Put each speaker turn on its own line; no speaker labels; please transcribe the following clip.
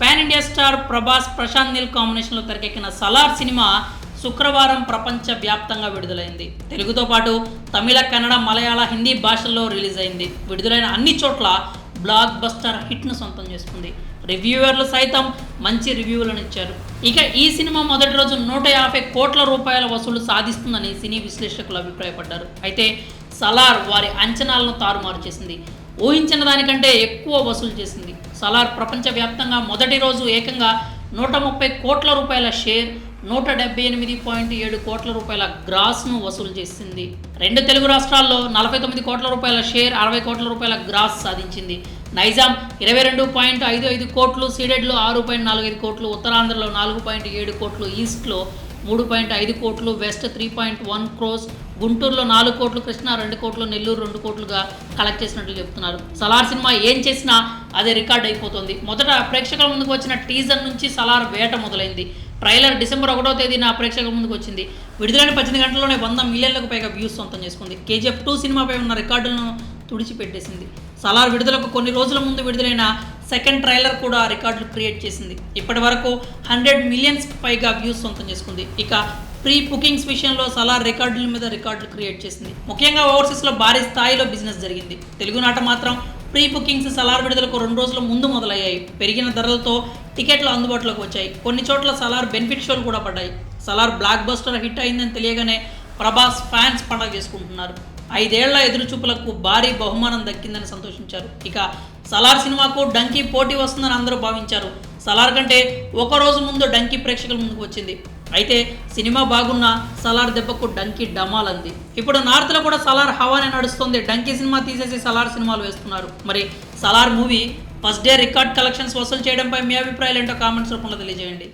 Pan India star Prabhas Prashanth Neel కాంబినేషన్లో తెరకెక్కిన Salaar cinema శుక్రవారం ప్రపంచ వ్యాప్తంగా విడుదలైంది. తెలుగుతో పాటు తమిళ, కన్నడ, మలయాళ, హిందీ భాషల్లో రిలీజ్ అయింది. విడుదలైన అన్ని చోట్ల బ్లాక్ బస్టర్ హిట్ను సొంతం చేసుకుంది. రివ్యూవర్లు సైతం మంచి రివ్యూలను ఇచ్చారు. ఇక ఈ సినిమా మొదటి రోజు 150 కోట్ల రూపాయల వసూలు సాధిస్తుందని సినీ విశ్లేషకులు అభిప్రాయపడ్డారు. అయితే సలార్ వారి అంచనాలను తారుమారు చేసింది. ఊహించిన దానికంటే ఎక్కువ వసూలు చేసింది. సలార్ ప్రపంచవ్యాప్తంగా మొదటి రోజు ఏకంగా 130 కోట్ల రూపాయల షేర్, 178.7 కోట్ల రూపాయల గ్రాస్ను వసూలు చేసింది. రెండు తెలుగు రాష్ట్రాల్లో 49 కోట్ల రూపాయల షేర్, 60 కోట్ల రూపాయల గ్రాస్ సాధించింది. నైజాం 22.55 కోట్లు, సీడెడ్లో 6.45 కోట్లు, ఉత్తరాంధ్రలో 4.7 కోట్లు, ఈస్ట్లో 3.5 కోట్లు, వెస్ట్ 3.1 క్రోస్, గుంటూరులో 4 కోట్లు, కృష్ణా 2 కోట్లు, నెల్లూరు 2 కోట్లుగా కలెక్ట్ చేసినట్లు చెప్తున్నారు. సలార్ సినిమా ఏం చేసినా అదే రికార్డ్ అయిపోతుంది. మొదట ప్రేక్షకుల ముందుకు వచ్చిన టీజర్ నుంచి సలార్ వేట మొదలైంది. ట్రైలర్ డిసెంబర్ 1వ తేదీన ప్రేక్షకుల ముందుకు వచ్చింది. విడుదలైన 18 గంటల్లోనే 100 మిలియన్లకు పైగా వ్యూస్ సొంతం చేసుకుంది. KGF 2 సినిమాపై ఉన్న రికార్డులను తుడిచిపెట్టేసింది. సలార్ విడుదలకు కొన్ని రోజుల ముందు విడుదలైన సెకండ్ ట్రైలర్ కూడా రికార్డులు క్రియేట్ చేసింది. ఇప్పటి వరకు 100 మిలియన్స్ పైగా వ్యూస్ సొంతం చేసుకుంది. ఇక ప్రీ బుకింగ్స్ విషయంలో సలార్ రికార్డుల మీద రికార్డులు క్రియేట్ చేసింది. ముఖ్యంగా ఓవర్సీస్లో భారీ స్థాయిలో బిజినెస్ జరిగింది. తెలుగునాట మాత్రం ప్రీ బుకింగ్స్ సలార్ విడుదలకు 2 రోజుల ముందు మొదలయ్యాయి. పెరిగిన ధరలతో టికెట్లు అందుబాటులోకి వచ్చాయి. కొన్ని చోట్ల సలార్ బెనిఫిట్ షోలు కూడా పడ్డాయి. సలార్ బ్లాక్ బస్టర్ హిట్ అయిందని తెలియగానే ప్రభాస్ ఫ్యాన్స్ పండగ చేసుకుంటున్నారు. 5 ఏళ్ల ఎదురుచూపులకు భారీ బహుమానం దక్కిందని సంతోషించారు. ఇక సలార్ సినిమాకు డంకీ పోటీ వస్తుందని అందరూ భావించారు. సలార్ కంటే ఒక రోజు ముందు డంకీ ప్రేక్షకుల ముందుకు వచ్చింది. అయితే సినిమా బాగున్నా సలార్ దెబ్బకు డంకీ డమాలంది. ఇప్పుడు నార్త్లో కూడా సలార్ హవానే నడుస్తుంది. డంకీ సినిమా తీసేసి సలార్ సినిమాలు వేస్తున్నారు. మరి Salaar movie first day record collections వసూలు చేయడంపై మీ అభిప్రాయాలు ఏంటో కామెంట్స్ రూపంలో తెలియజేయండి.